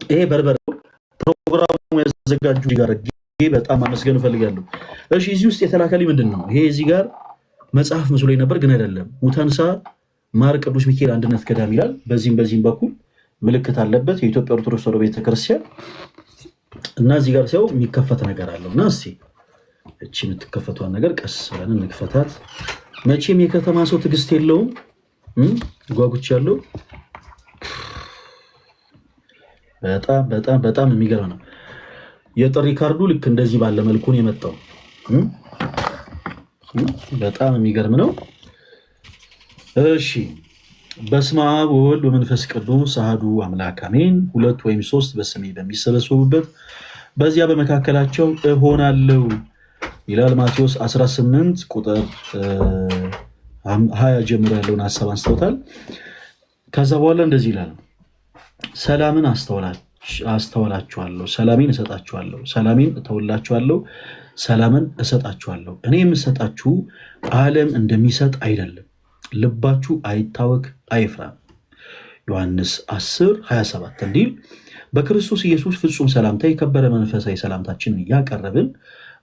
ይሄ በርበር ፕሮግራሙ ያዘጋጁ ጋር በጣም አመስገን እፈልጋለሁ። እሺ እዚህ ውስጥ የተላከልኝ ምንድን ነው? ይሄ እዚህ ጋር መጽሐፍ መስሎኝ ነበር፣ ግን አይደለም። ሙተንሳ ማር ቅዱስ ሚካኤል አንድነት ገዳም ይላል። በዚህም በኩል ምልክት አለበት የኢትዮጵያ ኦርቶዶክስ ተዋሕዶ ቤተክርስቲያን እና እዚህ ጋር ሲያው የሚከፈት ነገር አለው እና እስኪ እቺ የምትከፈቷን ነገር ቀስ ብለን እንክፈታት። መቼም የከተማ ሰው ትዕግስት የለውም። ጓጉች ያለው በጣም የሚገርም ነው። የጥሪ ካርዱ ልክ እንደዚህ ባለ መልኩ ነው የመጣው። በጣም የሚገርም ነው። እሺ በስመ አብ ወወልድ ወመንፈስ ቅዱስ አሐዱ አምላክ አሜን። ሁለት ወይም ሶስት በስሜ በሚሰበሰቡበት በዚያ በመካከላቸው እሆናለሁ ይላል ማቴዎስ 18 ቁጥር 20 ጀምሮ ያለውን ሀሳብ አንስተውታል። ከዛ በኋላ እንደዚህ ይላል፣ ሰላምን አስተውላችኋለሁ፣ ሰላሜን እሰጣችኋለሁ፣ ሰላሜን እተውላችኋለሁ፣ ሰላምን እሰጣችኋለሁ። እኔ የምሰጣችሁ ዓለም እንደሚሰጥ አይደለም። ልባችሁ አይታወክ አይፍራ። ዮሐንስ 10:27 እንዲል በክርስቶስ ኢየሱስ ፍጹም ሰላምታ የከበረ መንፈሳዊ ሰላምታችንን እያቀረብን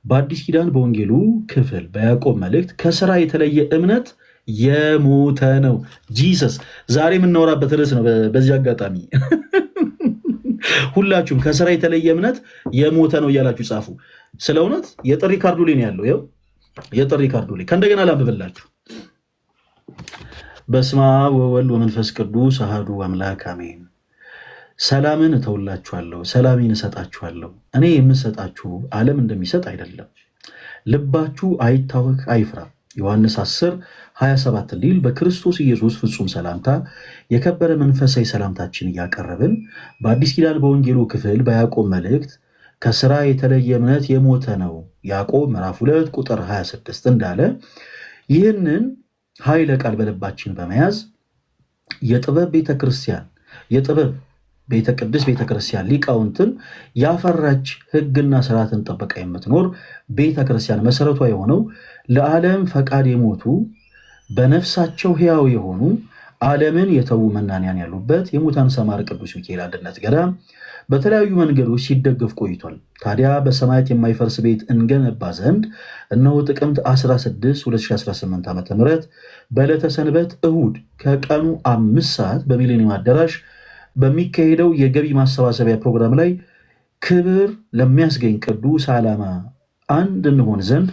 በአዲስ ኪዳን በወንጌሉ ክፍል በያዕቆብ መልእክት ከስራ የተለየ እምነት የሞተ ነው። ጂሰስ ዛሬ የምናወራበት ርዕስ ነው። በዚህ አጋጣሚ ሁላችሁም ከስራ የተለየ እምነት የሞተ ነው እያላችሁ ጻፉ። ስለ እውነት የጥሪ ካርዱ ላይ ነው ያለው። ይኸው የጥሪ ካርዱ ላይ ከእንደገና ላንብብላችሁ። በስመ አብ ወወልድ ወመንፈስ ቅዱስ አሐዱ አምላክ አሜን። ሰላምን እተውላችኋለሁ፣ ሰላሜን እሰጣችኋለሁ። እኔ የምሰጣችሁ ዓለም እንደሚሰጥ አይደለም። ልባችሁ አይታወክ አይፍራ። ዮሐንስ 10:27 እንዲል በክርስቶስ ኢየሱስ ፍጹም ሰላምታ የከበረ መንፈሳዊ ሰላምታችን እያቀረብን በአዲስ ኪዳን በወንጌሉ ክፍል በያዕቆብ መልእክት ከስራ የተለየ እምነት የሞተ ነው ያዕቆብ ምዕራፍ 2 ቁጥር 26 እንዳለ ይህንን ኃይለ ቃል በልባችን በመያዝ የጥበብ ቤተክርስቲያን የጥበብ ቅድስት ቤተክርስቲያን ሊቃውንትን ያፈራች ሕግና ስርዓትን ጠበቃ የምትኖር ቤተክርስቲያን መሰረቷ የሆነው ለዓለም ፈቃድ የሞቱ በነፍሳቸው ሕያው የሆኑ ዓለምን የተዉ መናንያን ያሉበት የሙታንሳ ማር ቅዱስ ሚካኤል አንድነት ገዳም በተለያዩ መንገዶች ሲደገፍ ቆይቷል። ታዲያ በሰማያት የማይፈርስ ቤት እንገነባ ዘንድ እነሆ ጥቅምት 16 2018 ዓ.ም በዕለተ ሰንበት እሁድ ከቀኑ 5 ሰዓት በሚሊኒየም አዳራሽ በሚካሄደው የገቢ ማሰባሰቢያ ፕሮግራም ላይ ክብር ለሚያስገኝ ቅዱስ ዓላማ አንድ እንሆን ዘንድ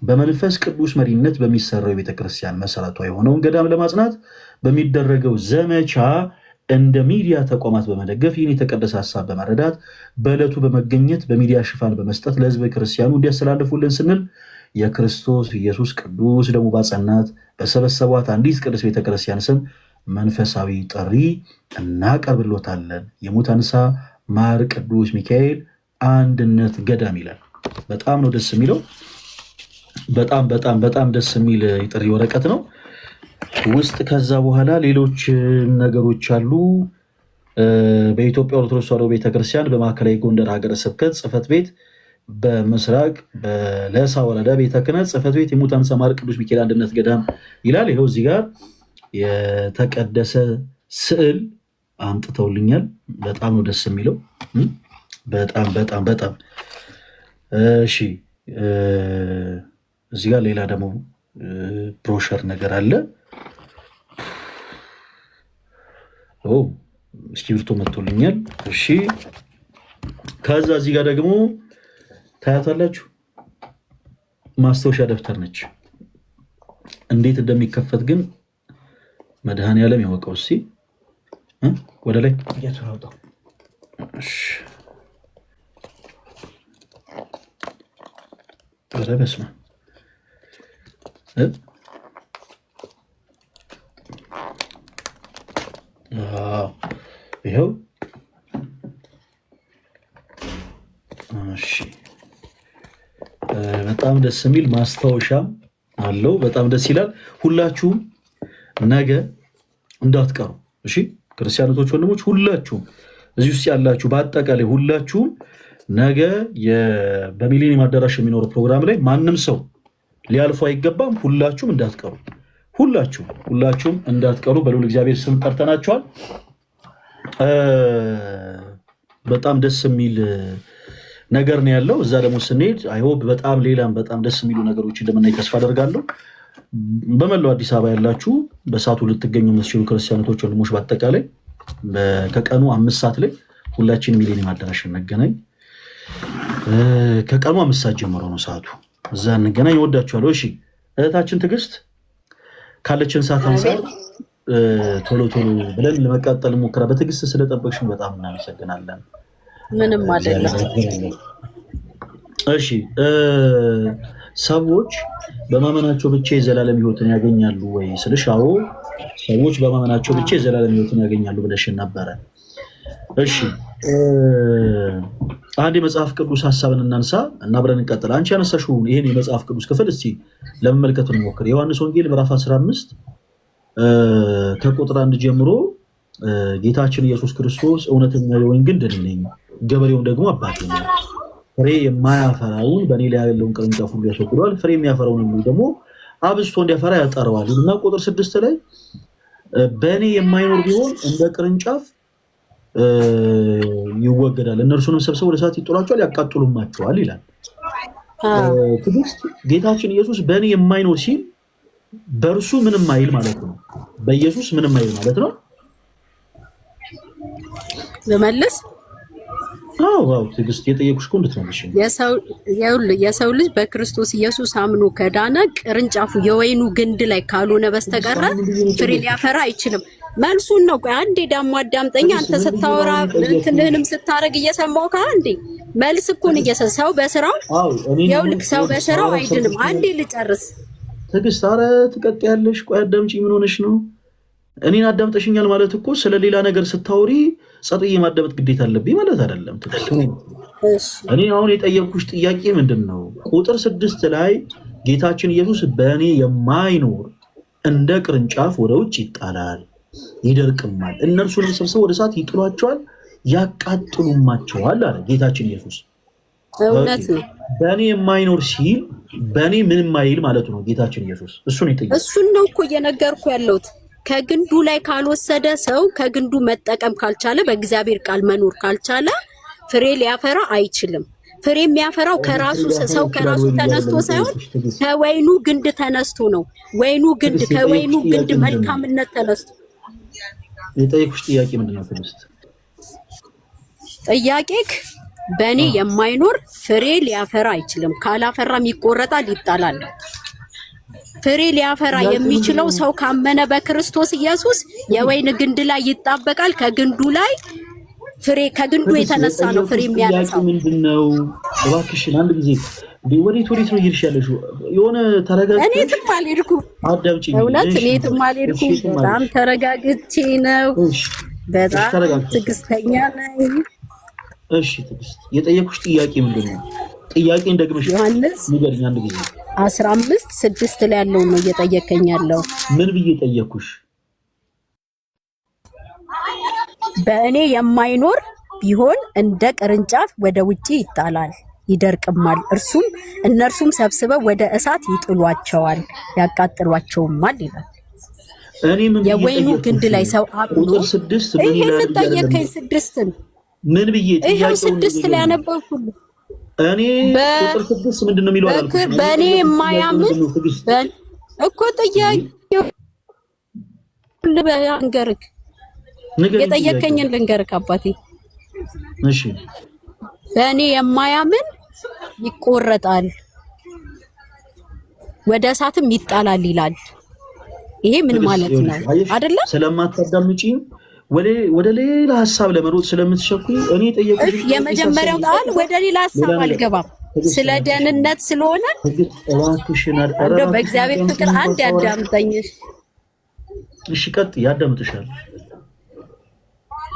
በመንፈስ ቅዱስ መሪነት በሚሰራው የቤተክርስቲያን መሰረቷ የሆነውን ገዳም ለማጽናት በሚደረገው ዘመቻ እንደ ሚዲያ ተቋማት በመደገፍ ይህን የተቀደሰ ሀሳብ በመረዳት በዕለቱ በመገኘት በሚዲያ ሽፋን በመስጠት ለሕዝበ ክርስቲያኑ እንዲያስተላልፉልን ስንል የክርስቶስ ኢየሱስ ቅዱስ ደሙ ባጸናት በሰበሰቧት አንዲት ቅድስት ቤተክርስቲያን ስም መንፈሳዊ ጥሪ እናቀርብሎታለን። የሙታንሳ ማር ቅዱስ ሚካኤል አንድነት ገዳም ይላል። በጣም ነው ደስ የሚለው። በጣም ደስ የሚል የጥሪ ወረቀት ነው ውስጥ። ከዛ በኋላ ሌሎች ነገሮች አሉ። በኢትዮጵያ ኦርቶዶክስ ተዋሕዶ ቤተክርስቲያን በማዕከላዊ ጎንደር ሀገረ ስብከት ጽሕፈት ቤት በምስራቅ በለሳ ወረዳ ቤተ ክህነት ጽሕፈት ቤት የሙታንሳ ማር ቅዱስ ሚካኤል አንድነት ገዳም ይላል። ይኸው እዚህ ጋር የተቀደሰ ስዕል አምጥተውልኛል። በጣም ነው ደስ የሚለው። በጣም እሺ። እዚህ ጋር ሌላ ደግሞ ብሮሸር ነገር አለ። እስክሪብቶ መጥቶልኛል። እሺ ከዛ እዚህ ጋር ደግሞ ታያታላችሁ ማስታወሻ ደብተር ነች። እንዴት እንደሚከፈት ግን መድኃኔዓለም ያወቀው። እስኪ ወደ ላይ ኧረ በስመ አብ ይኸው። እሺ በጣም ደስ የሚል ማስታወሻ አለው። በጣም ደስ ይላል። ሁላችሁም ነገ እንዳትቀሩ እሺ። ክርስቲያኖች ወንድሞች፣ ሁላችሁም እዚህ ውስጥ ያላችሁ በአጠቃላይ ሁላችሁም ነገ በሚሊኒየም አዳራሽ የሚኖረው ፕሮግራም ላይ ማንም ሰው ሊያልፉ አይገባም። ሁላችሁም እንዳትቀሩ፣ ሁላችሁም እንዳትቀሩ በልዑል እግዚአብሔር ስም ጠርተናችኋል። በጣም ደስ የሚል ነገር ነው ያለው። እዛ ደግሞ ስንሄድ አይሆፕ በጣም ሌላም በጣም ደስ የሚሉ ነገሮች እንደምናይ ተስፋ አደርጋለሁ። በመላው አዲስ አበባ ያላችሁ በሰዓቱ ልትገኙ የምትችሉ ክርስቲያኖች ወንድሞች፣ በአጠቃላይ ከቀኑ 5 ሰዓት ላይ ሁላችን ሚሊኒየም አዳራሽ እንገናኝ። ከቀኑ 5 ሰዓት ጀምሮ ነው ሰዓቱ። እዛ እንገናኝ። እወዳችኋለሁ። እሺ እህታችን ትዕግስት ካለችን ሰዓት አንፃር ቶሎ ቶሎ ብለን ለመቀጠል ሞክራ። በትዕግስት ስለጠበቅሽን በጣም እናመሰግናለን። ምንም አይደለም። እሺ ሰዎች በማመናቸው ብቻ የዘላለም ሕይወትን ያገኛሉ ወይ ስልሽ፣ አዎ ሰዎች በማመናቸው ብቻ የዘላለም ሕይወትን ያገኛሉ ብለሽን ነበረ። እሺ አንድ የመጽሐፍ ቅዱስ ሀሳብን እናንሳ እና አብረን እንቀጥል። አንቺ ያነሳሽውን ይህን የመጽሐፍ ቅዱስ ክፍል እስቲ ለመመልከት እንሞክር። የዮሐንስ ወንጌል ምዕራፍ 15 ከቁጥር 1 ጀምሮ ጌታችን ኢየሱስ ክርስቶስ እውነተኛ የወይን ግንድ እኔ ነኝ፣ ገበሬውም ደግሞ አባቴ ነው። ፍሬ የማያፈራውን በእኔ ላይ ያለውን ቅርንጫፍ ሁሉ ያስወግደዋል፣ ፍሬ የሚያፈራውን ሁሉ ደግሞ አብዝቶ እንዲያፈራ ያጠረዋል እና ቁጥር 6 ላይ በእኔ የማይኖር ቢሆን እንደ ቅርንጫፍ ይወገዳል፣ እነርሱንም ሰብስበው ወደ እሳት ይጥሏቸዋል፣ ያቃጥሉማቸዋል ይላል። ትዕግስት ጌታችን ኢየሱስ በእኔ የማይኖር ሲል በእርሱ ምንም አይል ማለት ነው። በኢየሱስ ምንም አይል ማለት ነው። ለመለስ አዎ ትዕግስት የጠየቁሽ እኮ እንድትመልሽ የሰው ልጅ በክርስቶስ ኢየሱስ አምኖ ከዳነ ቅርንጫፉ የወይኑ ግንድ ላይ ካልሆነ በስተቀር ፍሬ ሊያፈራ አይችልም። መልሱን ነው። ቆይ አንዴ ዳሞ አዳምጠኝ። አንተ ስታወራ እንትንህንም ስታረግ እየሰማው አንዴ መልስ እኮ ነው። ሰው በስራው ይኸውልህ፣ ሰው በስራው አይድንም። አንዴ ልጨርስ። ትዕግስት ኧረ ትቀጥያለሽ። ቆይ አዳምጪ። ምን ሆነሽ ነው? እኔን አዳምጠሽኛል ማለት እኮ ስለሌላ ነገር ስታወሪ ጸጥዬ ማዳመጥ ግዴታ አለብኝ ማለት አይደለም። እኔ አሁን የጠየቅኩሽ ጥያቄ ምንድን ነው? ቁጥር 6 ላይ ጌታችን ኢየሱስ በእኔ የማይኖር እንደ ቅርንጫፍ ወደ ውጭ ይጣላል፣ ይደርቅማል፣ እነርሱንም ሰብስበው ወደ እሳት ይጥሏቸዋል፣ ያቃጥሉማቸዋል አለ ጌታችን ኢየሱስ። እውነት ነው። በእኔ የማይኖር ሲል በእኔ ምንም አይል ማለት ነው ጌታችን ኢየሱስ። እሱን ነው እኮ እየነገርኩ ያለሁት። ከግንዱ ላይ ካልወሰደ ሰው ከግንዱ መጠቀም ካልቻለ፣ በእግዚአብሔር ቃል መኖር ካልቻለ ፍሬ ሊያፈራ አይችልም። ፍሬ የሚያፈራው ሰው ከራሱ ተነስቶ ሳይሆን ከወይኑ ግንድ ተነስቶ ነው። ከወይኑ ግንድ መልካምነት ተነስቶ። የጠየኩሽ ጥያቄ ምንድን ነው ትዕግስት? ጥያቄክ በእኔ የማይኖር ፍሬ ሊያፈራ አይችልም፣ ካላፈራም ይቆረጣል፣ ይጣላል። ፍሬ ሊያፈራ የሚችለው ሰው ካመነ በክርስቶስ ኢየሱስ የወይን ግንድ ላይ ይጣበቃል። ከግንዱ ላይ ከግንዱ የተነሳ ነው ፍሬ የሚያነሳው። ምንድነው? እባክሽን አንድ ጊዜ ወዴት ነው እየሄድሽ ያለሽው? የሆነ ተረጋግተሽ። እኔ የትም አልሄድኩም። አዳምጪኝ። እውነት እኔ የትም አልሄድኩም። በጣም ተረጋግቼ ነው። በጣም ትዕግስተኛ ነኝ። እሺ ትዕግስት፣ የጠየኩሽ ጥያቄ ምንድነው? ጥያቄን ደግመሽ ዮሐንስ ንገሪኝ አንድ ጊዜ። 15:6 ላይ ያለው ነው እየጠየቀኝ ያለው። ምን ብዬ ጠየኩሽ? በእኔ የማይኖር ቢሆን እንደ ቅርንጫፍ ወደ ውጪ ይጣላል፣ ይደርቅማል፣ እነርሱም ሰብስበው ወደ እሳት ይጥሏቸዋል፣ ያቃጥሏቸውማል ይላል። የወይኑ ግንድ ላይ ሰው አብሮ ይሄን ጠየቀኝ። 6 ምን ብዬ ይሄው 6 ላይ ያነበብኩት እኔ ቁጥር 6 ምንድነው የሚለው አላልኩም? በእኔ የማያምን እኮ ጥያቄው ልንገርክ፣ የጠየቀኝን ልንገርክ አባቴ። እሺ በእኔ የማያምን ይቆረጣል፣ ወደ እሳትም ይጣላል ይላል። ይሄ ምን ማለት ነው? አይደለ? ስለማታዳምጪኝ ወደ ሌላ ሀሳብ ለመሮጥ ስለምትሸኩኝ እኔ ጠየቁኝ። የመጀመሪያው ቃል ወደ ሌላ ሀሳብ አልገባም፣ ስለ ደህንነት ስለሆነ እንደው በእግዚአብሔር ፍቅር አንድ ያዳምጠኝ። እሺ ቀጥ ያዳምጥሻል።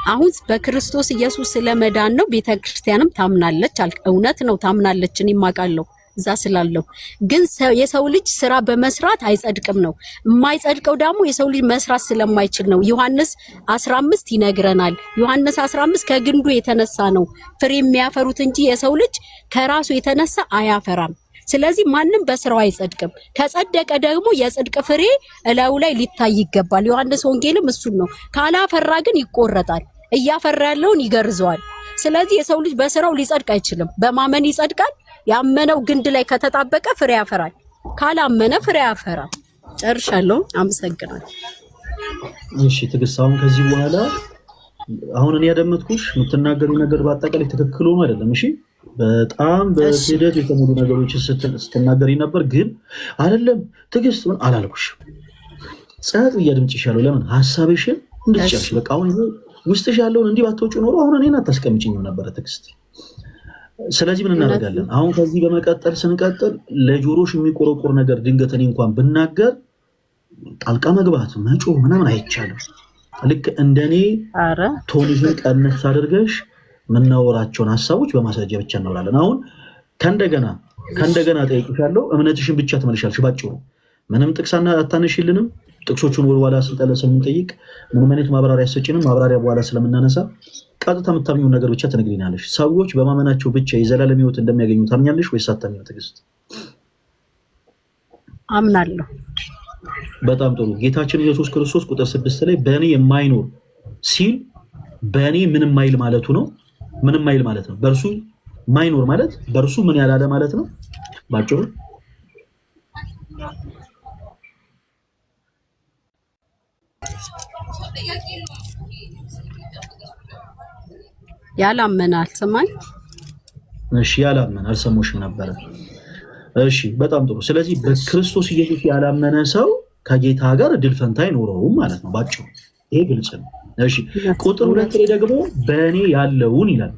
አሁን በክርስቶስ ኢየሱስ ስለመዳን ነው ቤተክርስቲያንም ታምናለች። እውነት ነው ታምናለች፣ እኔም አውቃለሁ እዛ ስላለው። ግን የሰው ልጅ ስራ በመስራት አይጸድቅም ነው። የማይጸድቀው ደግሞ የሰው ልጅ መስራት ስለማይችል ነው። ዮሐንስ 15 ይነግረናል። ዮሐንስ 15 ከግንዱ የተነሳ ነው ፍሬ የሚያፈሩት እንጂ የሰው ልጅ ከራሱ የተነሳ አያፈራም። ስለዚህ ማንም በስራው አይጸድቅም። ከጸደቀ ደግሞ የጽድቅ ፍሬ እላዩ ላይ ሊታይ ይገባል። ዮሐንስ ወንጌልም እሱን ነው። ካላፈራ ግን ይቆረጣል፣ እያፈራ ያለውን ይገርዘዋል። ስለዚህ የሰው ልጅ በስራው ሊጸድቅ አይችልም። በማመን ይጸድቃል። ያመነው ግንድ ላይ ከተጣበቀ ፍሬ ያፈራል፣ ካላመነ ፍሬ ያፈራል። ጨርሻለሁ። አመሰግናለሁ። እሺ ትግስት፣ አሁን ከዚህ በኋላ አሁን እኔ ያደመጥኩሽ የምትናገሩ ነገር በአጠቃላይ ትክክል ሆኖ አይደለም። እሺ በጣም በስህተት የተሞሉ ነገሮችን ስትናገሪ ነበር። ግን አይደለም ትግስት ምን አላልኩሽ። ጸጥ ብዬ አድምጭሻለሁ። ለምን ሀሳብሽን እንድትጨርሽ። በቃ አሁን ውስጥሽ ያለውን እንዲህ ባትወጪ ኖሮ አሁን እኔን አታስቀምጪኝም ነበረ ትግስት። ስለዚህ ምን እናደርጋለን አሁን? ከዚህ በመቀጠል ስንቀጥል ለጆሮሽ የሚቆረቆር ነገር ድንገት እኔ እንኳን ብናገር ጣልቃ መግባት መጮህ ምናምን አይቻልም። ልክ እንደኔ ቶንሽን ቀነስ አድርገሽ የምናወራቸውን ሀሳቦች በማስረጃ ብቻ እናወራለን። አሁን ከእንደገና ጠይቅሻለሁ፣ እምነትሽን ብቻ ትመልሻለሽ ባጭሩ። ምንም ጥቅስ አታነሽልንም። ጥቅሶቹን ወደኋላ ስለምንጠይቅ ምንም አይነት ማብራሪያ አትሰጪንም። ማብራሪያ በኋላ ስለምናነሳ ቀጥታ የምታምኚውን ነገር ብቻ ትነግሪናለሽ። ሰዎች በማመናቸው ብቻ የዘላለም ሕይወት እንደሚያገኙ ታምኛለሽ ወይስ አታምኚም? ትዕግስት አምናለሁ። በጣም ጥሩ። ጌታችን ኢየሱስ ክርስቶስ ቁጥር 6 ላይ በእኔ የማይኖር ሲል በእኔ ምንም ማይል ማለቱ ነው። ምንም ማይል ማለት ነው። በእርሱ ማይኖር ማለት በእርሱ ምን ያላለ ማለት ነው ባጭሩ። ያላመነ አልሰማኝ። እሺ ያላመነ አልሰሞሽም ነበረ። እሺ በጣም ጥሩ። ስለዚህ በክርስቶስ ኢየሱስ ያላመነ ሰው ከጌታ ጋር እድል ፈንታ አይኖረውም ማለት ነው ባጭሩ። ይሄ ግልጽ ነው። እሺ ቁጥር 2 ላይ ደግሞ በእኔ ያለውን ይላል።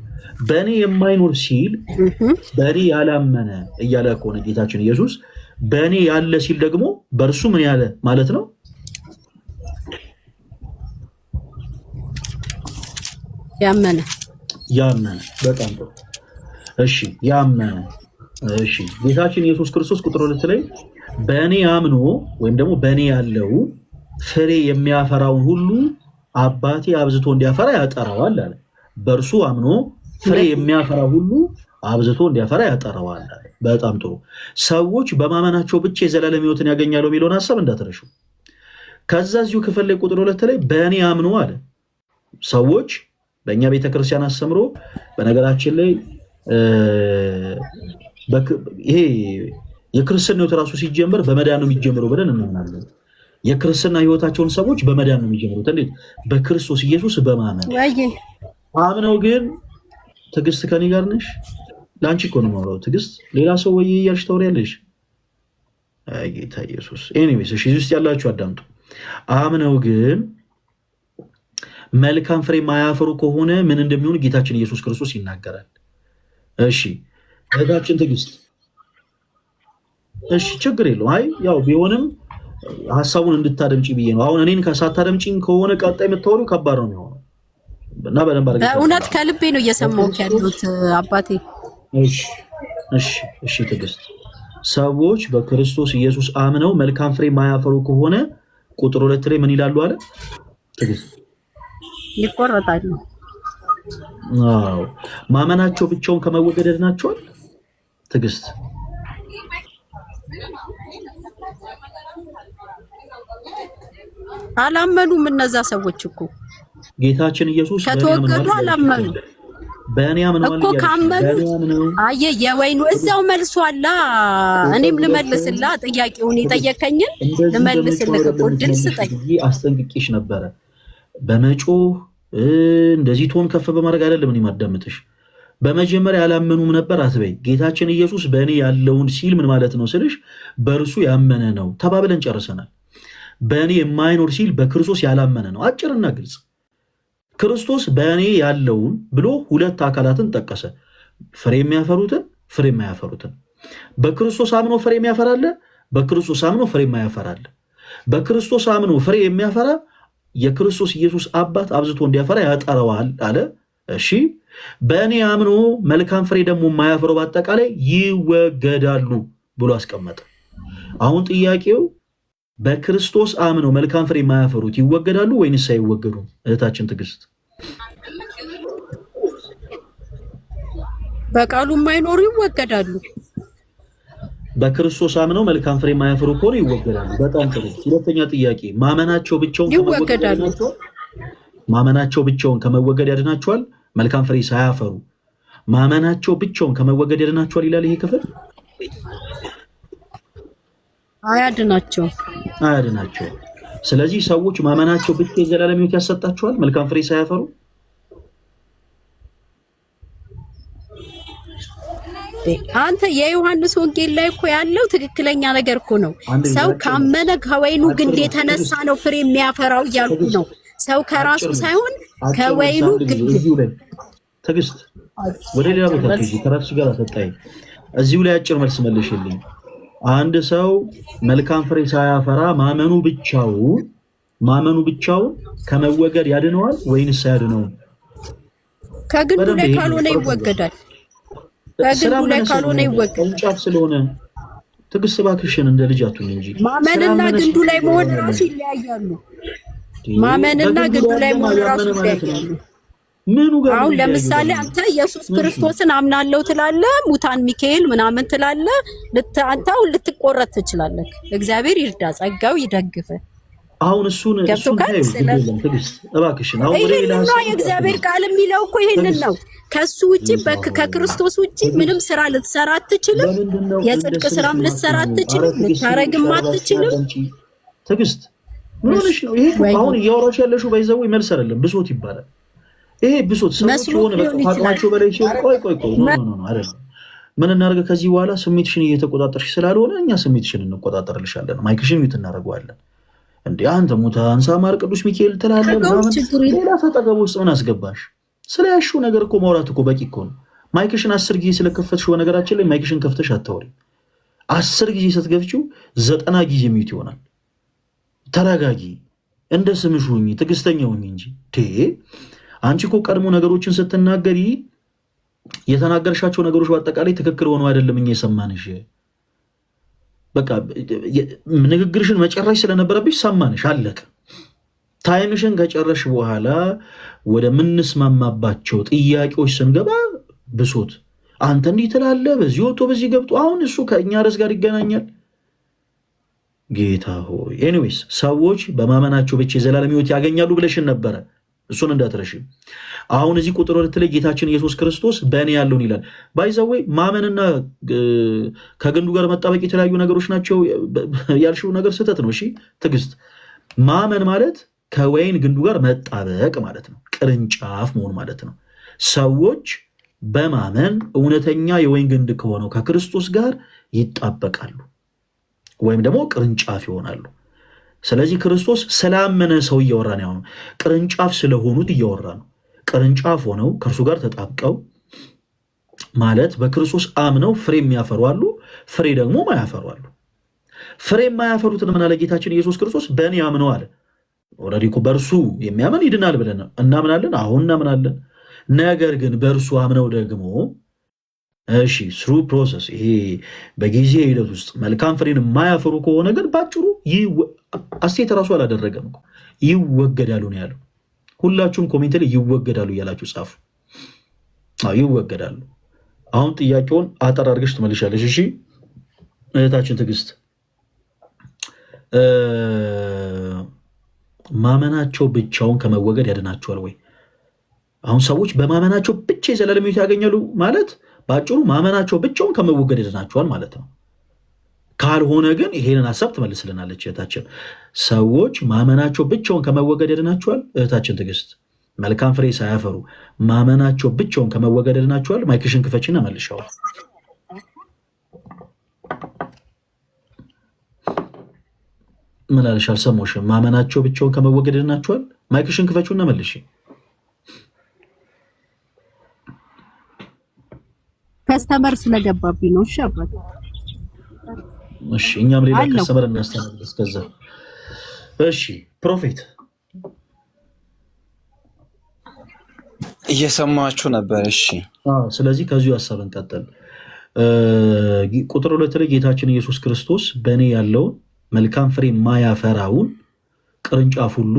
በእኔ የማይኖር ሲል በእኔ ያላመነ እያለ ከሆነ ጌታችን ኢየሱስ በእኔ ያለ ሲል ደግሞ በእርሱ ምን ያለ ማለት ነው? ያመነ። በጣም ጥሩ። እሺ ያመነ። እሺ ጌታችን ኢየሱስ ክርስቶስ ቁጥር 2 ላይ በእኔ አምኖ ወይም ደግሞ በእኔ ያለው ፍሬ የሚያፈራውን ሁሉ አባቴ አብዝቶ እንዲያፈራ ያጠራዋል አለ። በእርሱ አምኖ ፍሬ የሚያፈራ ሁሉ አብዝቶ እንዲያፈራ ያጠራዋል አለ። በጣም ጥሩ። ሰዎች በማመናቸው ብቻ የዘላለም ሕይወትን ያገኛሉ የሚለውን ሀሳብ እንዳትረሹ። ከዛ እዚሁ ክፍል ላይ ቁጥር 2 ላይ በእኔ አምኖ አለ። ሰዎች በእኛ ቤተክርስቲያን አስተምሮ በነገራችን ላይ ይሄ የክርስትና ሕይወት ራሱ ሲጀምር በመዳን ነው የሚጀምረው ብለን እናምናለን። የክርስትና ሕይወታቸውን ሰዎች በመዳን ነው የሚጀምሩት። እንዴት? በክርስቶስ ኢየሱስ በማመን አምነው። ግን ትዕግስት ከኔ ጋር ነሽ? ለአንቺ እኮ ነው የማወራው ትዕግስት። ሌላ ሰው ወይ እያልሽ ታወሪያለሽ። ጌታ ኢየሱስ። ኤኒዌይስ እሺ፣ እዚህ ውስጥ ያላችሁ አዳምጡ። አምነው ግን መልካም ፍሬ ማያፈሩ ከሆነ ምን እንደሚሆን ጌታችን ኢየሱስ ክርስቶስ ይናገራል። እሺ እህታችን ትዕግስት፣ እሺ ችግር የለው። አይ ያው ቢሆንም ሀሳቡን እንድታደምጪ ብዬ ነው። አሁን እኔን ሳታደምጪኝ ከሆነ ቀጣይ የምታወሪው ከባድ ነው የሚሆነው እና በደንብ አድርገሽ እውነት ከልቤ ነው እየሰማሁት ያሉት አባቴ። እሺ ትዕግስት፣ ሰዎች በክርስቶስ ኢየሱስ አምነው መልካም ፍሬ ማያፈሩ ከሆነ ቁጥር 2 ላይ ምን ይላሉ አለ ትዕግስት? ይቆረጣሉ። አዎ ማመናቸው ብቻውን ከመወገድ ያድናቸዋል ትዕግስት? አላመኑም። እነዛ ሰዎች እኮ ጌታችን ኢየሱስ ከተወገዱ አላመኑ በእኔ አምነዋል እኮ። ካመኑ አየህ የወይኑ እዛው መልሷላ። እኔም ልመልስላ ጥያቄውን የጠየቀኝን ልመልስልህ እኮ ድል ስጠኝ። አስጠንቅቄሽ ነበረ። በመጮህ እንደዚህ ቶን ከፍ በማድረግ አይደለም እኔ ማዳምጥሽ። በመጀመሪያ ያላመኑም ነበር አትበይ። ጌታችን ኢየሱስ በእኔ ያለውን ሲል ምን ማለት ነው ስልሽ በእርሱ ያመነ ነው ተባብለን ጨርሰናል። በእኔ የማይኖር ሲል በክርስቶስ ያላመነ ነው። አጭርና ግልጽ። ክርስቶስ በእኔ ያለውን ብሎ ሁለት አካላትን ጠቀሰ። ፍሬ የሚያፈሩትን፣ ፍሬ የማያፈሩትን። በክርስቶስ አምኖ ፍሬ የሚያፈራለ፣ በክርስቶስ አምኖ ፍሬ የማያፈራለ። በክርስቶስ አምኖ ፍሬ የሚያፈራ የክርስቶስ ኢየሱስ አባት አብዝቶ እንዲያፈራ ያጠረዋል አለ። እሺ በእኔ አምኖ መልካም ፍሬ ደግሞ የማያፈሩ በአጠቃላይ ይወገዳሉ ብሎ አስቀመጠ። አሁን ጥያቄው በክርስቶስ አምነው መልካም ፍሬ የማያፈሩት ይወገዳሉ ወይንስ አይወገዱም? እህታችን ትዕግስት፣ በቃሉ የማይኖሩ ይወገዳሉ። በክርስቶስ አምነው መልካም ፍሬ የማያፈሩ ከሆነ ይወገዳሉ። በጣም ጥሩ። ሁለተኛ ጥያቄ ማመናቸው ብቻውን ይወገዳሉ። ማመናቸው ብቻውን ከመወገድ ያድናቸዋል መልካም ፍሬ ሳያፈሩ ማመናቸው ብቻውን ከመወገድ ያድናቸዋል ይላል ይሄ ክፍል? አያድናቸው። ስለዚህ ሰዎች ማመናቸው ብቻ የዘላለም ሕይወት ያሰጣቸዋል መልካም ፍሬ ሳያፈሩ? አንተ የዮሐንስ ወንጌል ላይ እኮ ያለው ትክክለኛ ነገር እኮ ነው። ሰው ካመነ ከወይኑ ግንድ የተነሳ ነው ፍሬ የሚያፈራው እያልኩ ነው። ሰው ከራሱ ሳይሆን ከወይኑ ግንድ። ትዕግስት ወደ ሌላ ቦታ ትይጂ ከራሱ ጋር አሰጣይ። እዚሁ ላይ አጭር መልስ መልሽልኝ። አንድ ሰው መልካም ፍሬ ሳያፈራ ማመኑ ብቻውን ከመወገድ ያድነዋል ወይንስ አያድነውም? ከግንዱ ላይ ካልሆነ ይወገዳል። ከግንዱ ላይ ካልሆነ ይወገዳል። ቅርንጫፍ ስለሆነ ትዕግስት እባክሽን እንደ ልጅ አትሁኝ እንጂ ማመንና ግንዱ ላይ መሆን ራሱ ይለያያሉ። ማመንና ግንዱ ላይ መሆን ራሱ ይለያያሉ። አሁን ለምሳሌ አንተ ኢየሱስ ክርስቶስን አምናለሁ ትላለህ፣ ሙታን ሚካኤል ምናምን ትላለህ፣ አንተው ልትቆረጥ ትችላለህ። እግዚአብሔር ይርዳ፣ ጸጋው ይደግፍ። አሁን እሱን ትዕግስት እባክሽን አሁን ወደ ሌላ የእግዚአብሔር ቃል የሚለው እኮ ይሄንን ነው። ከሱ ውጪ ከክርስቶስ ውጪ ምንም ስራ ልትሰራ አትችልም። የጽድቅ ስራም ልትሰራ አትችልም። ልታረግም አትችልም። ትዕግስት ምን ሆነሽ ነው? ይሄ አሁን እያወራሽ ያለሽው ባይዘው መልስ አይደለም፣ ብሶት ይባላል። ይሄ ብሶት ሰዎች ሆነ በቃቸው በላይ ሲሆን ቆይ ኖ አይደለም። ምን እናደርግ ከዚህ በኋላ ስሜትሽን እየተቆጣጠርሽ ስላልሆነ እኛ ስሜትሽን እንቆጣጠርልሻለን። ማይክሽን ሚት እናደርገዋለን። እንዴ አንተ ሙታ አንሳ ማር ቅዱስ ሚካኤል ትላለህ ምናምን ሌላ ተጠገቡ ውስጥ ምን አስገባሽ? ስለያሽው ነገር እኮ ማውራት እኮ በቂ እኮ ነው። ማይክሽን 10 ጊዜ ስለከፈትሽው ነገራችን ላይ ማይክሽን ከፍተሽ አታወሪ። 10 ጊዜ ስትገፍቺው 90 ጊዜ ሚውት ይሆናል። ተረጋጊ፣ እንደ ስምሽ ሁኚ፣ ትዕግስተኛ ሁኚ እንጂ አንቺ እኮ ቀድሞ ነገሮችን ስትናገሪ የተናገርሻቸው ነገሮች በአጠቃላይ ትክክል ሆነው አይደለም እኛ የሰማንሽ። በቃ ንግግርሽን መጨረሽ ስለነበረብሽ ሰማንሽ፣ አለቀ። ታይምሽን ከጨረሽ በኋላ ወደ ምንስማማባቸው ጥያቄዎች ስንገባ ብሶት፣ አንተ እንዲህ ትላለህ፣ በዚህ ወጥቶ በዚህ ገብቶ፣ አሁን እሱ ከእኛ ርዕስ ጋር ይገናኛል? ጌታ ሆይ። ኤኒዌይስ ሰዎች በማመናቸው ብቻ የዘላለም ሕይወት ያገኛሉ ብለሽን ነበረ። እሱን እንዳትረሺ። አሁን እዚህ ቁጥር 2 ላይ ጌታችን ኢየሱስ ክርስቶስ በእኔ ያለውን ይላል። ባይዘዌ ማመንና ከግንዱ ጋር መጣበቅ የተለያዩ ነገሮች ናቸው ያልሽው ነገር ስህተት ነው። እሺ ትዕግስት፣ ማመን ማለት ከወይን ግንዱ ጋር መጣበቅ ማለት ነው፣ ቅርንጫፍ መሆን ማለት ነው። ሰዎች በማመን እውነተኛ የወይን ግንድ ከሆነው ከክርስቶስ ጋር ይጣበቃሉ ወይም ደግሞ ቅርንጫፍ ይሆናሉ። ስለዚህ ክርስቶስ ስላመነ ሰው እያወራ ነው። ቅርንጫፍ ስለሆኑት እያወራ ነው። ቅርንጫፍ ሆነው ከእርሱ ጋር ተጣብቀው ማለት በክርስቶስ አምነው ፍሬ የሚያፈሩ አሉ፣ ፍሬ ደግሞ ማያፈሩ አሉ። ፍሬ የማያፈሩትን ምን አለ ጌታችን ኢየሱስ ክርስቶስ? በእኔ አምነው አለ። ኦልሬዲ እኮ በእርሱ የሚያምን ይድናል ብለን እናምናለን። አሁን እናምናለን። ነገር ግን በእርሱ አምነው ደግሞ እሺ ስሩ ፕሮሰስ ይሄ በጊዜ ሂደት ውስጥ መልካም ፍሬን የማያፈሩ ከሆነ ግን ባጭሩ አስቴት ራሱ አላደረገም እኮ ይወገዳሉ ነው ያለው። ሁላችሁም ኮሜንት ላይ ይወገዳሉ እያላችሁ ጻፉ። ይወገዳሉ። አሁን ጥያቄውን አጠር አድርገሽ ትመልሻለሽ። እሺ እህታችን ትዕግስት፣ ማመናቸው ብቻውን ከመወገድ ያድናቸዋል ወይ? አሁን ሰዎች በማመናቸው ብቻ የዘላለም ሕይወት ያገኛሉ ማለት ባጭሩ ማመናቸው ብቻውን ከመወገድ ያድናቸዋል ማለት ነው። ካልሆነ ግን ይሄንን ሀሳብ ትመልስልናለች እህታችን። ሰዎች ማመናቸው ብቻውን ከመወገድ ያድናቸዋል? እህታችን ትዕግስት፣ መልካም ፍሬ ሳያፈሩ ማመናቸው ብቻውን ከመወገድ ያድናቸዋል? ማይክሽን ክፈችና መልሻው። ምን አልሽ? አልሰማሁሽም። ማመናቸው ብቻውን ከመወገድ ያድናቸዋል? ማይክሽን ክፈችና መልሽ። ከስተመር ስለገባብኝ ነው። እሺ አባቴ፣ እሺ እኛም ሌላ ከስተመር እናስተናግድ እስከዛ። እሺ ፕሮፌት እየሰማችሁ ነበር? እሺ ስለዚህ ከዚሁ ሀሳብ እንቀጥል። ቁጥር 2 ላይ ጌታችን ኢየሱስ ክርስቶስ በእኔ ያለውን መልካም ፍሬ የማያፈራውን ቅርንጫፍ ሁሉ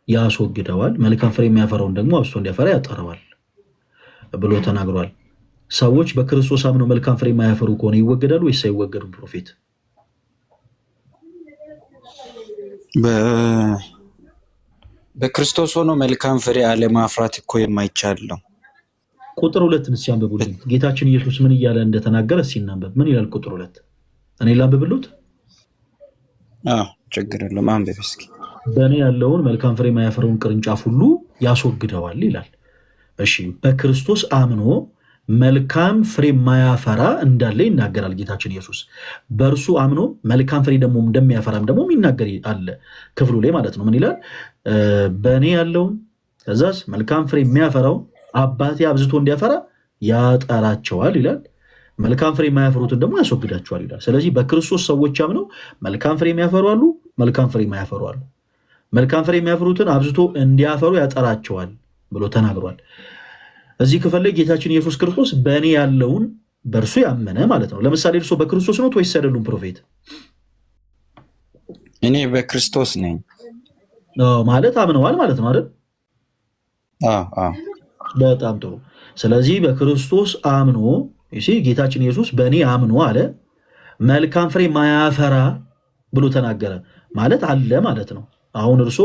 ያስወግደዋል፣ መልካም ፍሬ የሚያፈራውን ደግሞ አብዝቶ እንዲያፈራ ያጠረዋል ብሎ ተናግሯል። ሰዎች በክርስቶስ አምነው መልካም ፍሬ የማያፈሩ ከሆነ ይወገዳሉ ወይስ አይወገዱም? ፕሮፌት በክርስቶስ ሆኖ መልካም ፍሬ አለማፍራት እኮ የማይቻል ነው። ቁጥር 2 እስኪ አንብቡልኝ። ጌታችን ኢየሱስ ምን እያለ እንደተናገረ እስኪ እናንብብ። ምን ይላል ቁጥር 2? እኔ ላንብብሉት? ችግር የለውም አንብብ እስኪ። በእኔ ያለውን መልካም ፍሬ የማያፈራውን ቅርንጫፍ ሁሉ ያስወግደዋል ይላል። እሺ በክርስቶስ አምኖ መልካም ፍሬ የማያፈራ እንዳለ ይናገራል ጌታችን ኢየሱስ። በእርሱ አምኖ መልካም ፍሬ ደግሞ እንደሚያፈራም ደግሞ የሚናገር አለ ክፍሉ ላይ ማለት ነው። ምን ይላል? በእኔ ያለውን ከዛስ መልካም ፍሬ የሚያፈራው አባቴ አብዝቶ እንዲያፈራ ያጠራቸዋል ይላል። መልካም ፍሬ የማያፈሩትን ደግሞ ያስወግዳቸዋል ይላል። ስለዚህ በክርስቶስ ሰዎች አምነው መልካም ፍሬ የሚያፈሩ አሉ፣ መልካም ፍሬ የማያፈሩ አሉ። መልካም ፍሬ የሚያፈሩትን አብዝቶ እንዲያፈሩ ያጠራቸዋል ብሎ ተናግሯል። እዚህ ክፍል ላይ ጌታችን ኢየሱስ ክርስቶስ በእኔ ያለውን በእርሱ ያመነ ማለት ነው። ለምሳሌ እርሶ በክርስቶስ ነው ወይስ አይደሉም? ፕሮፌት እኔ በክርስቶስ ነኝ ማለት አምነዋል ማለት ነው አይደል? በጣም ጥሩ። ስለዚህ በክርስቶስ አምኖ ጌታችን ኢየሱስ በእኔ አምኖ አለ መልካም ፍሬ ማያፈራ ብሎ ተናገረ ማለት አለ ማለት ነው። አሁን እርሶ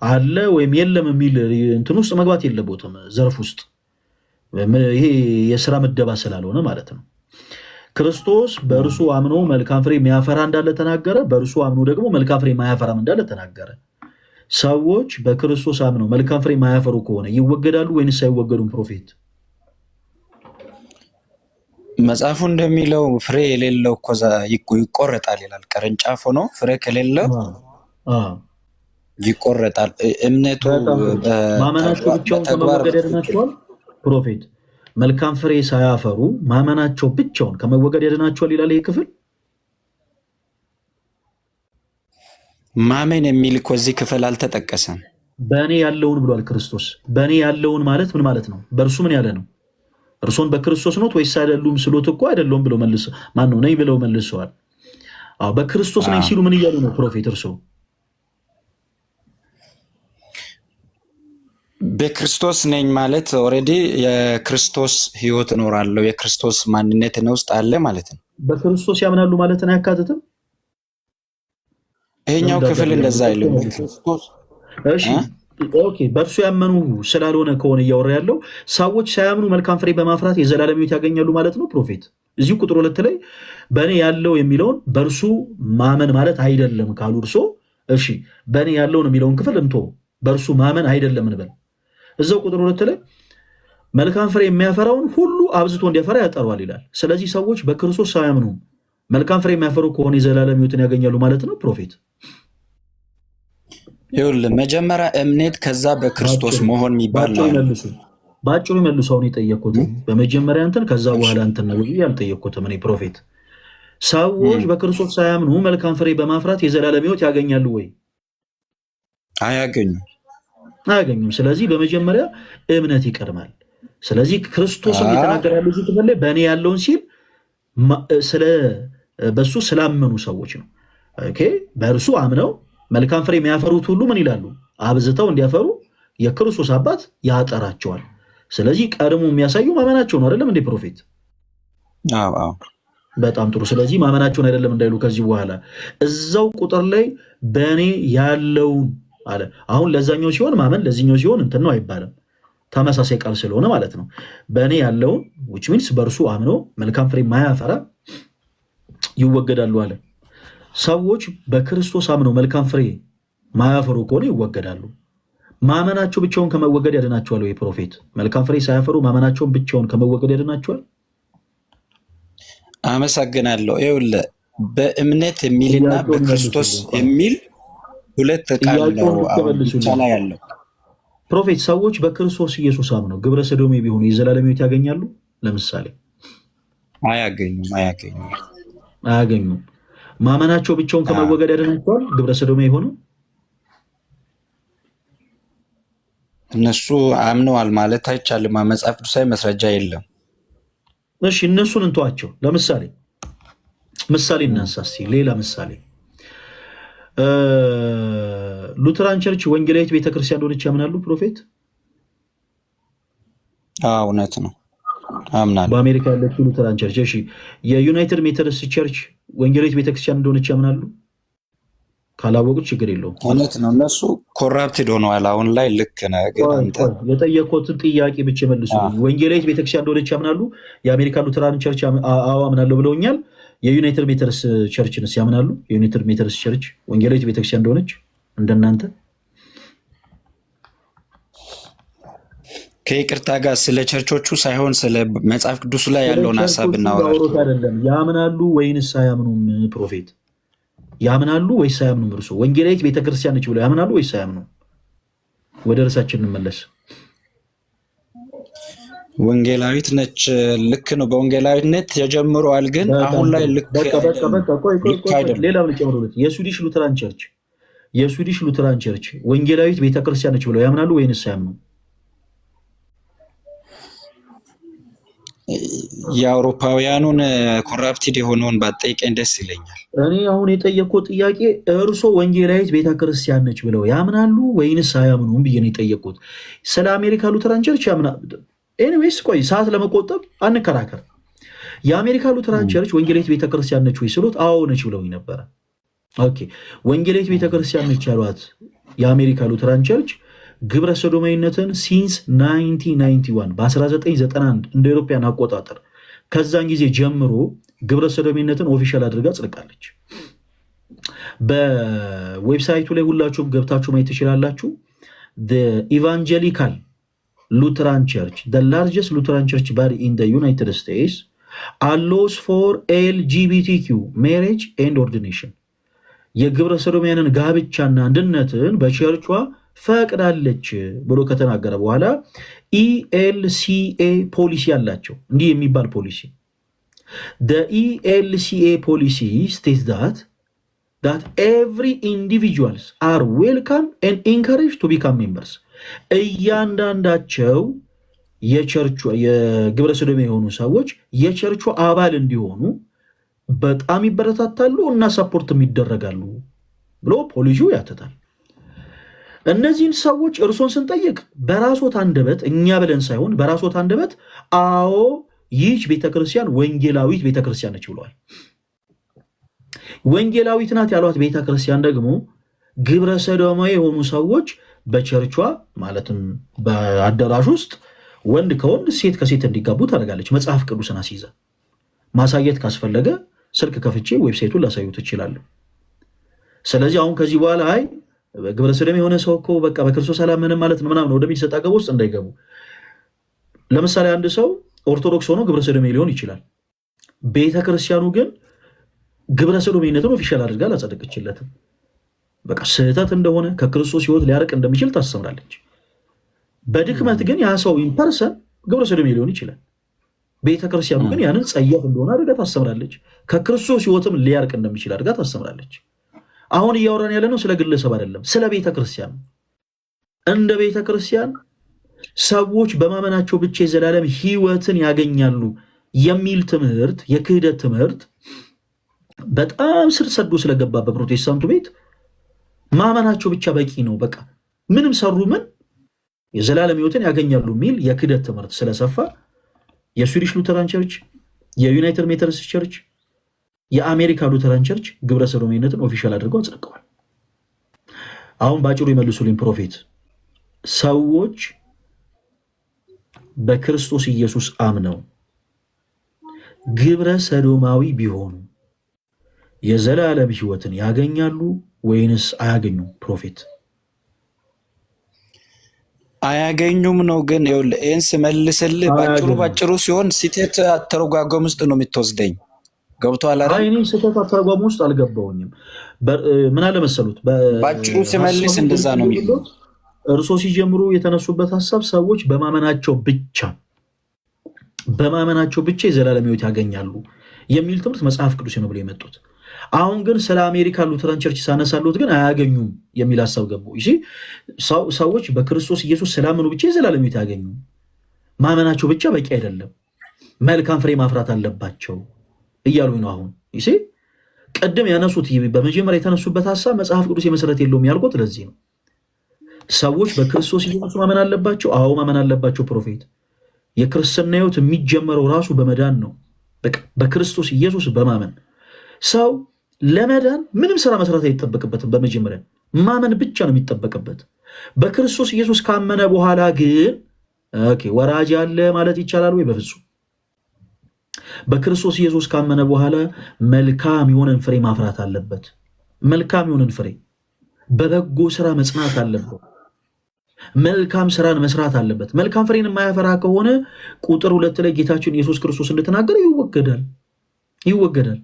አለ ወይም የለም የሚል እንትን ውስጥ መግባት የለቦትም ዘርፍ ውስጥ። ይሄ የስራ ምደባ ስላልሆነ ማለት ነው። ክርስቶስ በእርሱ አምኖ መልካም ፍሬ የሚያፈራ እንዳለ ተናገረ። በእርሱ አምኖ ደግሞ መልካም ፍሬ ማያፈራም እንዳለ ተናገረ። ሰዎች በክርስቶስ አምነው መልካም ፍሬ ማያፈሩ ከሆነ ይወገዳሉ ወይንስ አይወገዱም? ፕሮፌት መጽሐፉ እንደሚለው ፍሬ የሌለው እኮ ይቆረጣል ይላል። ቅርንጫፍ ሆኖ ፍሬ ከሌለው ይቆረጣል። እምነቱ ማመናቸው ብቻውን ከመወገድ ያድናቸዋል። ፕሮፌት መልካም ፍሬ ሳያፈሩ ማመናቸው ብቻውን ከመወገድ ያድናቸዋል ይላል ይህ ክፍል። ማመን የሚል እኮ እዚህ ክፍል አልተጠቀሰም። በእኔ ያለውን ብሏል ክርስቶስ። በእኔ ያለውን ማለት ምን ማለት ነው? በእርሱ ምን ያለ ነው? እርሶን በክርስቶስ ነው ወይስ አይደሉም ስሎት እኮ አይደለም ብለው መልሶ ማነው ነኝ ብለው መልሰዋል። በክርስቶስ ነኝ ሲሉ ምን እያሉ ነው ፕሮፌት? እርሶ በክርስቶስ ነኝ ማለት ኦልሬዲ የክርስቶስ ህይወት እኖራለሁ፣ የክርስቶስ ማንነት ነው ውስጥ አለ ማለት ነው። በክርስቶስ ያምናሉ ማለት ነው አያካትትም? ይሄኛው ክፍል እንደዛ አይልም። እሺ ኦኬ፣ በእርሱ ያመኑ ስላልሆነ ከሆነ እያወራ ያለው ሰዎች ሳያምኑ መልካም ፍሬ በማፍራት የዘላለም ሕይወት ያገኛሉ ማለት ነው ፕሮፌት። እዚሁ ቁጥር 2 ላይ በእኔ ያለው የሚለውን በእርሱ ማመን ማለት አይደለም ካሉ እርሶ፣ እሺ በእኔ ያለውን የሚለውን ክፍል እንቶ በእርሱ ማመን አይደለም እንበል። እዛው ቁጥር 2 ላይ መልካም ፍሬ የሚያፈራውን ሁሉ አብዝቶ እንዲያፈራ ያጠሯል ይላል። ስለዚህ ሰዎች በክርስቶስ ሳያምኑ መልካም ፍሬ የሚያፈሩ ከሆነ የዘላለም ሕይወትን ያገኛሉ ማለት ነው ፕሮፌት። ይኸውልህ መጀመሪያ እምነት ከዛ በክርስቶስ መሆን የሚባል ነው። ባጭሩ ይመልሱ። አሁን የጠየቅኩት በመጀመሪያ እንትን ከዛ በኋላ እንትን ነው ያልጠየቅኩትም እኔ ፕሮፌት። ሰዎች በክርስቶስ ሳያምኑ መልካም ፍሬ በማፍራት የዘላለም ሕይወት ያገኛሉ ወይ? አያገኙም። ስለዚህ በመጀመሪያ እምነት ይቀድማል። ስለዚህ ክርስቶስን እየተናገረ ያለው እዚህ ክፍል ላይ በእኔ ያለውን ሲል በሱ ስላመኑ ሰዎች ነው። ኦኬ፣ በእርሱ አምነው መልካም ፍሬ የሚያፈሩት ሁሉ ምን ይላሉ? አብዝተው እንዲያፈሩ የክርስቶስ አባት ያጠራቸዋል። ስለዚህ ቀድሞ የሚያሳዩ ማመናቸው ነው አይደለም እንዴ ፕሮፌት? በጣም ጥሩ። ስለዚህ ማመናቸውን አይደለም እንዳይሉ ከዚህ በኋላ እዛው ቁጥር ላይ በእኔ ያለውን አለ። አሁን ለዛኛው ሲሆን ማመን ለዚህኛው ሲሆን እንትን ነው አይባልም። ተመሳሳይ ቃል ስለሆነ ማለት ነው። በእኔ ያለውን which means በእርሱ አምነው መልካም ፍሬ ማያፈራ ይወገዳሉ አለ። ሰዎች በክርስቶስ አምነው መልካም ፍሬ ማያፈሩ ከሆነ ይወገዳሉ። ማመናቸው ብቻውን ከመወገድ ያድናቸዋል ወይ ፕሮፌት? መልካም ፍሬ ሳያፈሩ ማመናቸውን ብቻውን ከመወገድ ያድናቸዋል? አመሰግናለሁ። ይኸውልህ በእምነት የሚልና በክርስቶስ የሚል ሁለት ቃል ነው ላይ ያለው ፕሮፌት። ሰዎች በክርስቶስ ኢየሱስ አምነው ግብረ ሰዶሜ ቢሆኑ የዘላለም ሕይወት ያገኛሉ? ለምሳሌ አያገኙም። ማመናቸው ብቻውን ከመወገድ ያድናቸዋል? ግብረ ሰዶሜ የሆነው እነሱ አምነዋል ማለት አይቻልም። መጽሐፍ ቅዱሳዊ መስረጃ የለም። እሺ እነሱን እንተዋቸው። ለምሳሌ ምሳሌ እናንሳ እስኪ። ሌላ ምሳሌ ሉተራን ቸርች ወንጌላዊት ቤተክርስቲያን እንደሆነች ያምናሉ ፕሮፌት? እውነት ነው አምናለሁ። በአሜሪካ ያለችው ሉተራን ቸርች። እሺ የዩናይትድ ሜቶዲስት ቸርች ወንጌላዊት ቤተክርስቲያን እንደሆነች ያምናሉ? ካላወቁት ችግር የለውም። እውነት ነው። እነሱ ኮራፕትድ ሆነዋል አሁን ላይ። ልክ ነህ። ግን አንተ የጠየቁትን ጥያቄ ብቻ መልሱልኝ። ወንጌላዊት ቤተክርስቲያን እንደሆነች ያምናሉ? የአሜሪካ ሉተራን ቸርች አዎ አምናለሁ ብለውኛል። የዩናይትድ ሜተርስ ቸርችንስ ያምናሉ? የዩናይትድ ሜተርስ ቸርች ወንጌላዊት ቤተክርስቲያን እንደሆነች እንደናንተ? ከይቅርታ ጋር ስለ ቸርቾቹ ሳይሆን ስለ መጽሐፍ ቅዱሱ ላይ ያለውን ሀሳብ እናወራለን። አይደለም ያምናሉ ወይንስ አያምኑም? ፕሮፌት ያምናሉ ወይስ አያምኑም? እርሶ ወንጌላዊት ቤተክርስቲያን ነች ብለው ያምናሉ ወይስ አያምኑም? ወደ ርዕሳችን እንመለስ። ወንጌላዊት ነች። ልክ ነው። በወንጌላዊነት ተጀምሯል። ግን አሁን ላይ ልክ አይደለም። ሌላ ምን ጨምሩለት? የስዊዲሽ ሉተራን ቸርች ወንጌላዊት ቤተክርስቲያን ነች ብለው ያምናሉ ወይንስ አያምኑም? የአውሮፓውያኑን ኮራፕቲድ የሆነውን ባጠይቀኝ ደስ ይለኛል። እኔ አሁን የጠየቅኩት ጥያቄ እርሶ ወንጌላዊት ቤተክርስቲያን ነች ብለው ያምናሉ ወይንስ አያምኑም ብዬ ነው የጠየቅኩት። ስለ አሜሪካ ሉተራን ቸርች ኤኒዌይስ ቆይ ሰዓት ለመቆጠብ አንከራከር። የአሜሪካ ሉተራን ቸርች ወንጌላዊት ቤተክርስቲያን ነች ወይ ስሎት አዎ ነች ብለው ነበረ። ኦኬ ወንጌላዊት ቤተክርስቲያን ነች ያሏት የአሜሪካ ሉተራን ቸርች ግብረ ሰዶማዊነትን ሲንስ 1991 በ1991 እንደ አውሮፓውያን አቆጣጠር ከዛን ጊዜ ጀምሮ ግብረ ሰዶማዊነትን ኦፊሻል አድርጋ ጽድቃለች። በዌብሳይቱ ላይ ሁላችሁም ገብታችሁ ማየት ትችላላችሁ። ኢቫንጀሊካል ሉተራን ቸርች ላርጀስት ሉተራን ቸርች ባዲ ኢን ዩናይትድ ስቴትስ አሎስ ፎር ኤልጂቢቲኪ ሜሬጅ ኤንድ ኦርዲኔሽን የግብረ ሰዶማውያንን ጋብቻና አንድነትን በቸርቿ ፈቅዳለች ብሎ ከተናገረ በኋላ ኢኤልሲኤ ፖሊሲ አላቸው። እንዲህ የሚባል ፖሊሲ ኢኤልሲኤ ፖሊሲ ስቴትስ that every individuals are welcome and encouraged to become members እያንዳንዳቸው የቸርቹ የግብረ ሰዶም የሆኑ ሰዎች የቸርቹ አባል እንዲሆኑ በጣም ይበረታታሉ እና ሰፖርትም ይደረጋሉ ብሎ ፖሊሲው ያትታል። እነዚህን ሰዎች እርሶን ስንጠይቅ በራስዎት አንደበት እኛ ብለን ሳይሆን በራስዎት አንደበት አዎ ይህች ቤተክርስቲያን ወንጌላዊት ቤተክርስቲያን ነች ብለዋል። ወንጌላዊት ናት ያሏት ቤተክርስቲያን ደግሞ ግብረ ሰዶማዊ የሆኑ ሰዎች በቸርቿ ማለትም በአዳራሽ ውስጥ ወንድ ከወንድ ሴት ከሴት እንዲጋቡ ታደርጋለች። መጽሐፍ ቅዱስን አስይዘ ማሳየት ካስፈለገ ስልክ ከፍቼ ዌብሳይቱን ላሳዩት እችላለሁ። ስለዚህ አሁን ከዚህ በኋላ አይ ግብረ ሰዶም የሆነ ሰው እኮ በቃ በክርስቶስ አላመነም ማለት ነው ምናምን ወደሚል ሰጣ ገባ ውስጥ እንዳይገቡ። ለምሳሌ አንድ ሰው ኦርቶዶክስ ሆኖ ግብረ ሰዶም ሊሆን ይችላል። ቤተክርስቲያኑ ግን ግብረ ሰዶምነትን ኦፊሻል አድርጋ አላጸደቀችለትም። በቃ ስህተት እንደሆነ ከክርስቶስ ሕይወት ሊያርቅ እንደሚችል ታስተምራለች። በድክመት ግን ያ ሰው ኢምፐርሰን ግብረ ሰዶም ሊሆን ይችላል። ቤተክርስቲያኑ ግን ያንን ጸያፍ እንደሆነ አድርጋ ታስተምራለች። ከክርስቶስ ሕይወትም ሊያርቅ እንደሚችል አድርጋ ታስተምራለች። አሁን እያወራን ያለ ነው ስለ ግለሰብ አይደለም፣ ስለ ቤተክርስቲያን። እንደ ቤተክርስቲያን ሰዎች በማመናቸው ብቻ የዘላለም ሕይወትን ያገኛሉ የሚል ትምህርት፣ የክህደት ትምህርት በጣም ስር ሰዶ ስለገባ በፕሮቴስታንቱ ቤት ማመናቸው ብቻ በቂ ነው፣ በቃ ምንም ሰሩ ምን የዘላለም ሕይወትን ያገኛሉ የሚል የክህደት ትምህርት ስለሰፋ የስዊዲሽ ሉተራን ቸርች፣ የዩናይትድ ሜተርስ ቸርች፣ የአሜሪካ ሉተራን ቸርች ግብረ ሰዶማዊነትን ኦፊሻል አድርገው አጽድቀዋል። አሁን ባጭሩ ይመልሱልኝ ፕሮፌት። ሰዎች በክርስቶስ ኢየሱስ አምነው ግብረ ሰዶማዊ ቢሆኑ የዘላለም ሕይወትን ያገኛሉ ወይንስ አያገኙም? ፕሮፌት አያገኙም ነው። ግን ይህን ስመልስልህ ባጭሩ ሲሆን ስህተት አተረጓጎም ውስጥ ነው የምትወስደኝ። ገብቶሃል አይደል? እኔ ስህተት አተረጓጎም ውስጥ አልገባሁኝም። ምን አለ መሰሉት፣ ባጭሩ ስመልስ እንደዛ ነው የሚሉት። እርሶ ሲጀምሩ የተነሱበት ሀሳብ ሰዎች በማመናቸው ብቻ የዘላለም ሕይወት ያገኛሉ የሚል ትምህርት መጽሐፍ ቅዱስ ነው ብሎ የመጡት። አሁን ግን ስለ አሜሪካ ሉተራን ቸርች ሳነሳሉት ግን አያገኙም የሚል ሀሳብ ገቡ። ሰዎች በክርስቶስ ኢየሱስ ስላመኑ ብቻ የዘላለም ሕይወት ያገኙ፣ ማመናቸው ብቻ በቂ አይደለም፣ መልካም ፍሬ ማፍራት አለባቸው እያሉ ነው። አሁን ቅድም ያነሱት በመጀመሪያ የተነሱበት ሀሳብ መጽሐፍ ቅዱስ የመሰረት የለውም ያልኩት ለዚህ ነው። ሰዎች በክርስቶስ ኢየሱስ ማመን አለባቸው። አዎ ማመን አለባቸው። ፕሮፌት የክርስትና ሕይወት የሚጀመረው ራሱ በመዳን ነው፣ በክርስቶስ ኢየሱስ በማመን ሰው ለመዳን ምንም ስራ መስራት አይጠበቅበትም። በመጀመሪያ ማመን ብቻ ነው የሚጠበቅበት። በክርስቶስ ኢየሱስ ካመነ በኋላ ግን ወራጅ አለ ማለት ይቻላል ወይ? በፍጹም። በክርስቶስ ኢየሱስ ካመነ በኋላ መልካም የሆነን ፍሬ ማፍራት አለበት። መልካም የሆነን ፍሬ፣ በበጎ ስራ መጽናት አለበት። መልካም ስራን መስራት አለበት። መልካም ፍሬን የማያፈራ ከሆነ ቁጥር 2 ላይ ጌታችን ኢየሱስ ክርስቶስ እንደተናገረ ይወገዳል።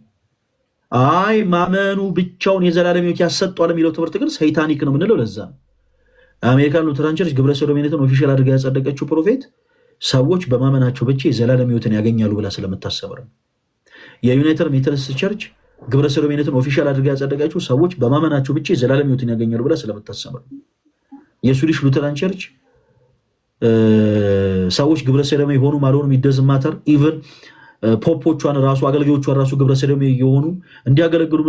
አይ ማመኑ ብቻውን የዘላለም ሕይወት ያሰጠዋል የሚለው ትምህርት ግን ሰይጣኒክ ነው የምንለው ለዛ ነው። አሜሪካን ሉተራን ቸርች ግብረ ሰዶሜነትን ኦፊሻል አድርጋ ያጸደቀችው ፕሮፌት ሰዎች በማመናቸው ብቻ የዘላለም ሕይወትን ያገኛሉ ብላ ስለምታሰብ ነው። የዩናይትድ ሜቶዲስት ቸርች ግብረ ሰዶሜነትን ኦፊሻል አድርጋ ያጸደቀችው ሰዎች በማመናቸው ብቻ የዘላለም ሕይወትን ያገኛሉ ብላ ስለምታሰብ ነው። የስዊዲሽ ሉተራን ቸርች ሰዎች ግብረ ሰዶሜ የሆኑ አልሆኑም ኢደዝ ማተር ኢቨን ፖፖቿን ራሱ አገልጋዮቿን ራሱ ግብረ ሰዶሜ የሆኑ እንዲያገለግሉ